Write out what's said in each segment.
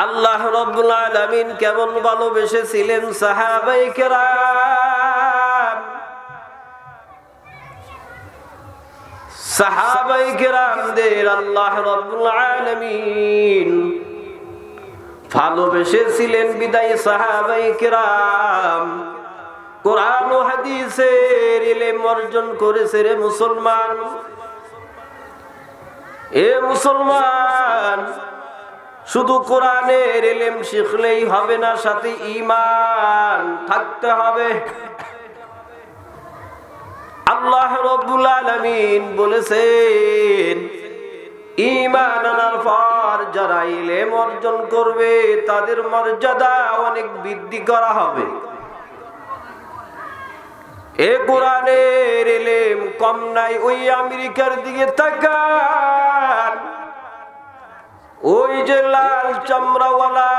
আল্লাহ রাব্বুল আলামিন কেমন ভালোবেসেছিলেন সাহাবায়ে কেরাম। সাহাবায়ে কেরামদের আল্লাহ রাব্বুল আলামিন ভালোবেসেছিলেন বিদায় সাহাবায়ে কেরাম কোরআন ও হাদিসের ইলম অর্জন করেছে। রে মুসলমান, এ মুসলমান, শুধু কোরআনের ইলম শিখলেই হবে না, সাথে ঈমান থাকতে হবে। আল্লাহ রাব্বুল আলামিন বলেছেন, ঈমান আনার পর যারা ইলম অর্জন করবে তাদের মর্যাদা অনেক বৃদ্ধি করা হবে। এ কোরআনের ইলম কম নাই। ওই আমেরিকার দিকে তাকান, ওই যে লাল চামড়াওয়ালা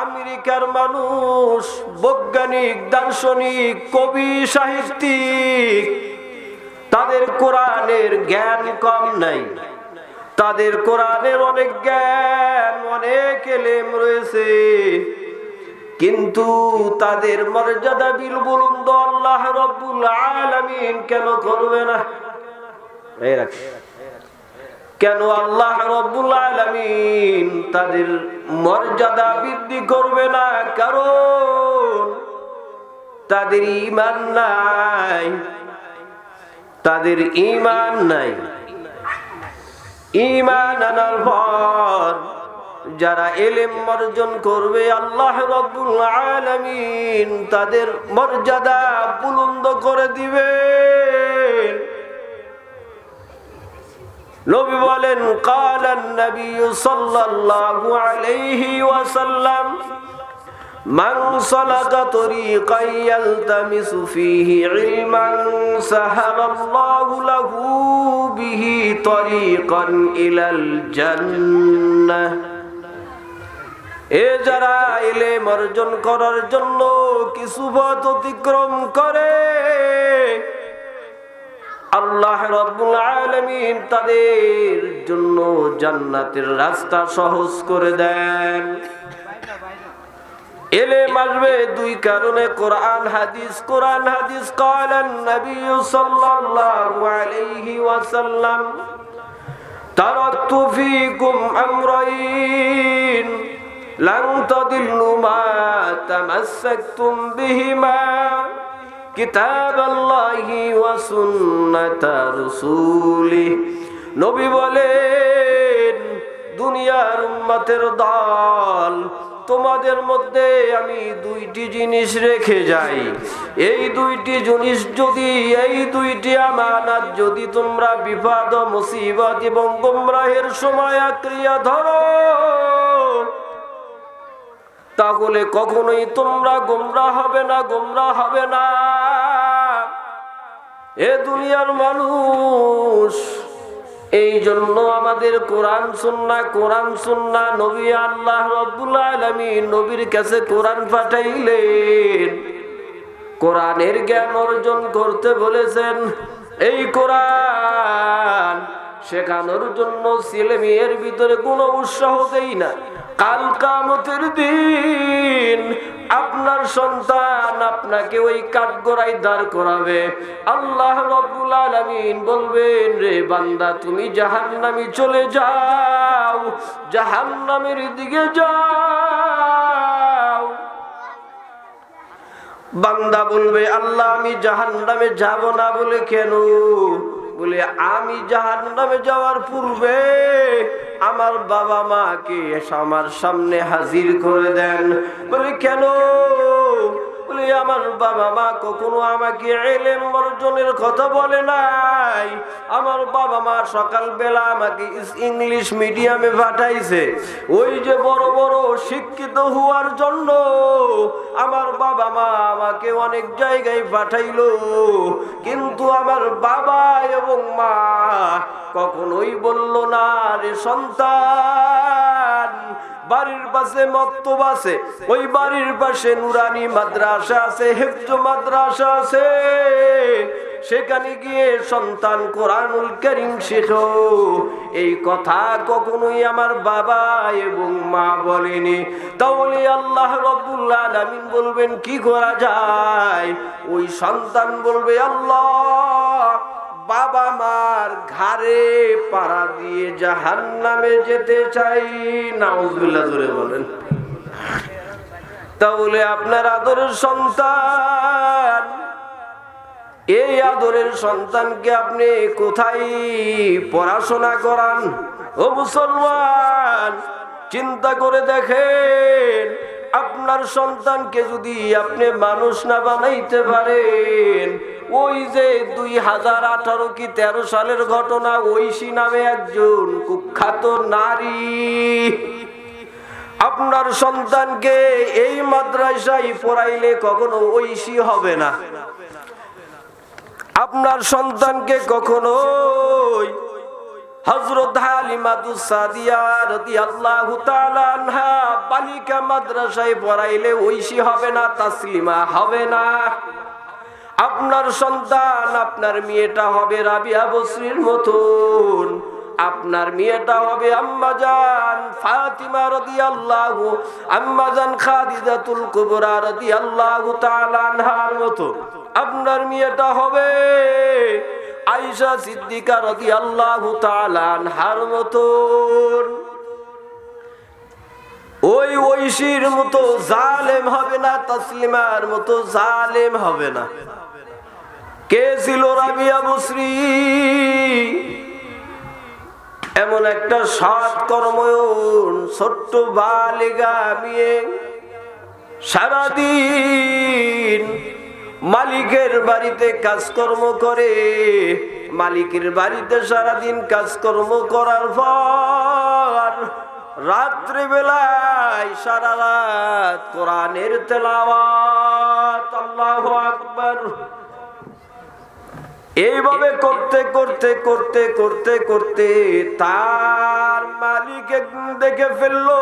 আমেরিকার মানুষ, বৈজ্ঞানিক, দার্শনিক, কবি, সাহিত্যিক, তাদের কোরআনের জ্ঞান কম নাই। তাদের কোরআনের অনেক জ্ঞান, অনেক ইলম রয়েছে, কিন্তু তাদের মর্যাদা বিল বুলন্দ আল্লাহ রাব্বুল আলামিন কেন করবে না? কেন আল্লাহ রাব্বুল আলামিন তাদের মর্যাদা বৃদ্ধি করবে না? কারণ তাদের ঈমান নাই, তাদের ঈমান নাই। ঈমান আনার পর যারা ইলম অর্জন করবে আল্লাহ রাব্বুল আলামিন তাদের মর্যাদা বুলন্দ করে দিবেন। নবী বলেন, কালান নবী সাল্লাল্লাহু আলাইহি ওয়াসাল্লাম, মান সালাকা তরিকান ইয়ালতামিসু ফীহি ইলমান সাহালাল্লাহু লাহু বিহি তরিকান ইলাল জান্নাহ। এ যারা ইলম অর্জন করার জন্য কিছু পথ অতিক্রম করে, আল্লাহ রাব্বুল আলামিন তাদের জন্য জান্নাতের রাস্তা সহজ করে দেন। ইলম আসবে দুই কারণে, কোরআন হাদিস। কোরআন হাদিস কালান নবী সাল্লাল্লাহু আলাইহি ওয়াসাল্লাম, তারাকতু ফীকুম আমরাইন লান তাদিল্লু মা তামাসসাকতুম বিহিমা কিতাবাল্লাহি ওয়া সুন্নাতা রাসূলিহি। নবী বলেন, দুনিয়ার উম্মতের দল, তোমাদের মধ্যে আমি দুইটি জিনিস রেখে যাই। এই দুইটি জিনিস যদি, এই দুইটি আমানত যদি তোমরা বিপদ, মুসিবত এবং গোমরাহের সময় আঁকড়িয়া ধরো, তাহলে কখনোই তোমরা গোমরাহ হবে না, গোমরাহ হবে না। এ দুনিয়ার মানুষ, এই জন্য আমাদের কোরআন সুন্নাহ, নবী আল্লাহ রাব্বুল আলামিন নবীর কাছে কোরআন পাঠাইলেন, কোরআনের জ্ঞান অর্জন করতে বলেছেন। এই কোরআন শেখানোর জন্য ছেলে মেয়ের ভিতরে কোনো উৎসাহ দেই না। কাল কিয়ামতের দিন আপনার সন্তান আপনাকে ওই কাঠগড়ায় দাঁড় করাবে। আল্লাহ রাব্বুল আলামিন বলবেন, রে বান্দা, তুমি জাহান্নামে চলে যাও, জাহান্নামের দিকে যাও। বান্দা বলবে, আল্লাহ আমি জাহান্নামে যাব না। বলে কেন? বলে, আমি জাহান্নামে যাওয়ার পূর্বে আমার বাবা মাকে আমার সামনে হাজির করে দেন। বলে কেন? বলে, আমার বাবা মা কখনো আমাকে ইলম অর্জনের কথা বলে নাই। আমার বাবা মা সকালবেলা আমাকে ইংলিশ মিডিয়ামে পাঠাইছে, ওই যে বড় বড় শিক্ষিত হওয়ার জন্য। আমার বাবা মা আমাকে অনেক জায়গায় পাঠাইলো, কিন্তু আমার বাবা এবং মা কখনোই বলল না, রে সন্তান, বাড়ির পাশে মক্তব আছে, ওই বাড়ির পাশে নুরানি মাদ্রাসা আছে, হিফজ মাদ্রাসা আছে, সেখানে গিয়ে সন্তান কোরআনুল কারীম শেখো। এই কথা কখনোই আমার বাবা এবং মা বলেনি। তাহলে আল্লাহ রাব্বুল আলামিন বলবেন কি করা যায়? ওই সন্তান বলবে, আল্লাহ, বাবা মার ঘাড়ে পাড়া দিয়ে জাহান্নামে যেতে চাই। নাউজুবিল্লাহ, জোরে বলেন। তাহলে আপনার আদরের সন্তান, এই আদরের সন্তানকে আপনি কোথায় পড়াশোনা করান? ও মুসলমান, চিন্তা করে দেখেন, আপনার সন্তানকে যদি আপনি মানুষ না বানাইতে পারেন, ওই যে 2018 কি 13 সালের ঘটনা, ঐশী নামে একজন কুখ্যাত নারী আপনার সন্তানকে এই মাদ্রাসায় পড়াইলে কখনো ঐশী হবে না। আপনার সন্তানকে কখনো হযরত হালিমাতুস সাদিয়া রাদিয়াল্লাহু তাআলা আনহা বালিকা মাদ্রাসায় পড়াইলে ঐশী হবে না, তাসলিমা হবে না। আপনার সন্তান, আপনার মেয়েটা হবে রাবিয়া বসরির মতন, আপনার মেয়েটা হবে আম্মাজান ফাতিমা রাদিয়াল্লাহু, আম্মাজান খাদিজাতুল কুবরা রাদিয়াল্লাহু তাআলা আনহার মতো। আপনার মেয়েটা হবে আয়েশা সিদ্দিকা রাদিয়াল্লাহু তাআলা আনহার মতন। ওই ঐশীর মতো জালেম হবে না, তাসলিমার মতো জালেম হবে না। কে ছিল রাবিয়া বসরি? এমন একটা সৎ কর্ময়ন ছোট্ট বালিকা মেয়ে, সারাদিন মালিকের বাড়িতে কাজকর্ম করে, মালিকের বাড়িতে সারাদিন কাজকর্ম করার পর রাত্রি বেলায় সারা রাত কোরআনের তেলাওয়াত, আল্লাহু আকবার। এইভাবে করতে করতে করতে করতে করতে তার মালিক একদিন দেখে ফেললো,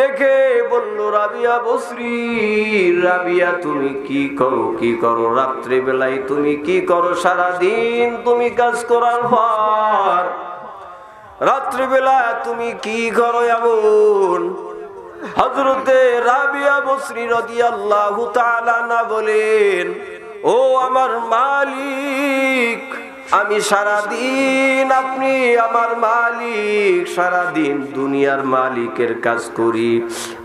দেখে বলল, রাবিয়া বসরি, রাবিয়া তুমি কি করো, কি করো রাত্রি বেলায়, তুমি কি করো? সারাদিন তুমি কাজ করার পর রাত্রিবেলা তুমি কি করো এমন? হযরতে রাবিয়া বসরি রাদিয়াল্লাহু তাআলা না বলেন, ও আমার মালিক, আমি সারাদিন, আপনি আমার মালিক, সারাদিন দুনিয়ার মালিকের কাজ করি,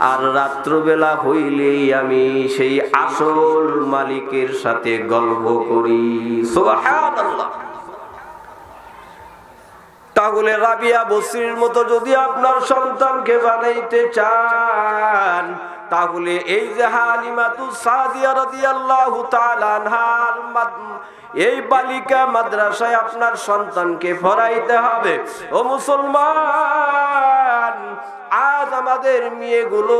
আর রাত্রবেলা হইলেই আমি সেই আসল মালিকের সাথে গল্প করি। সুবহানাল্লাহ। তাহলে রাবিয়া বসরির মতো যদি আপনার সন্তানকে বানাইতে চান, তাহলে এই যে হালিমাতুস সাদিয়া রাদিয়াল্লাহু তাআলা আনহার এই বালিকা মাদ্রাসায় আপনার সন্তানকে পড়াইতে হবে। ও মুসলমান, আজ আমাদের মেয়েগুলো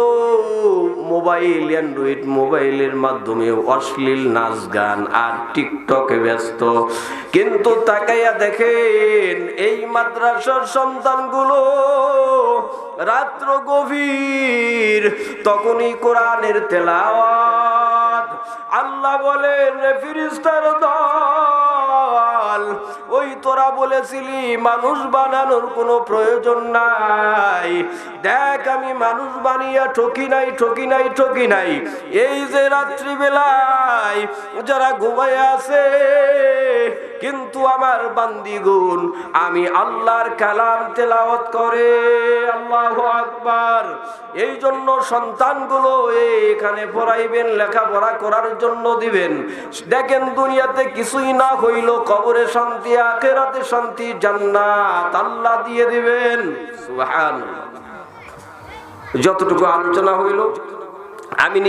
মোবাইল, অ্যান্ড্রয়েড মোবাইলের মাধ্যমে অশ্লীল নাচ গান আর টিকটকে ব্যস্ত। কিন্তু তাকাইয়া দেখেন, এই মাদ্রাসার সন্তানগুলো রাত্র গভীর, তখনই কোরআনের তেলাওয়াত। আল্লাহ বলেন, ফেরেশতার দল, ওই তোরা বলেছিলি মানুষ বানানোর কোনো প্রয়োজন নাই, দেখ আমি মানুষ বানিয়ে ঠকি নাই, ঠকি নাই, ঠকি নাই। এই যে রাত্রিবেলায় যারা ঘুমায় আছে, কিন্তু আমার বান্দিগুন আমি আল্লাহর কালাম তেলাওয়াত করে, আল্লাহু আকবার। এই জন্য সন্তানগুলো এখানে পড়াইবেন, লেখাপড়া করার জন্য দিবেন। দেখেন, দুনিয়াতে কিছুই না হইল, কবরে শান্তি, আখিরাতে শান্তি, জান্নাত আল্লাহ দিয়ে দিবেন। সুবহানাল্লাহ। যতটুকু আলোচনা হইল আমি